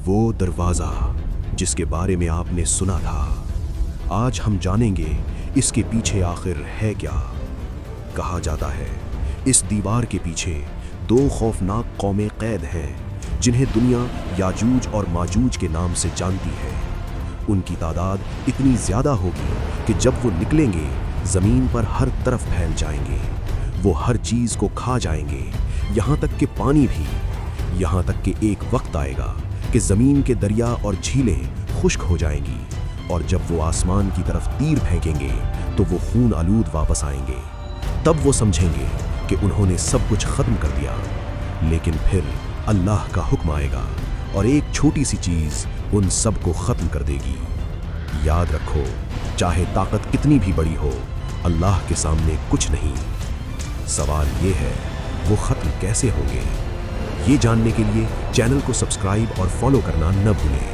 वो दरवाज़ा जिसके बारे में आपने सुना था, आज हम जानेंगे इसके पीछे आखिर है क्या। कहा जाता है इस दीवार के पीछे दो खौफनाक कौमें कैद हैं जिन्हें दुनिया याजूज और माजूज के नाम से जानती है। उनकी तादाद इतनी ज़्यादा होगी कि जब वो निकलेंगे ज़मीन पर हर तरफ फैल जाएंगे। वो हर चीज़ को खा जाएंगे, यहाँ तक कि पानी भी। यहाँ तक कि एक वक्त आएगा कि ज़मीन के दरिया और झीलें खुश्क हो जाएंगी, और जब वो आसमान की तरफ तीर फेंकेंगे तो वो खून आलूद वापस आएंगे। तब वो समझेंगे कि उन्होंने सब कुछ ख़त्म कर दिया। लेकिन फिर अल्लाह का हुक्म आएगा और एक छोटी सी चीज़ उन सब को ख़त्म कर देगी। याद रखो, चाहे ताकत कितनी भी बड़ी हो, अल्लाह के सामने कुछ नहीं। सवाल ये है, वो ख़त्म कैसे होंगे? ये जानने के लिए चैनल को सब्सक्राइब और फॉलो करना न भूलें।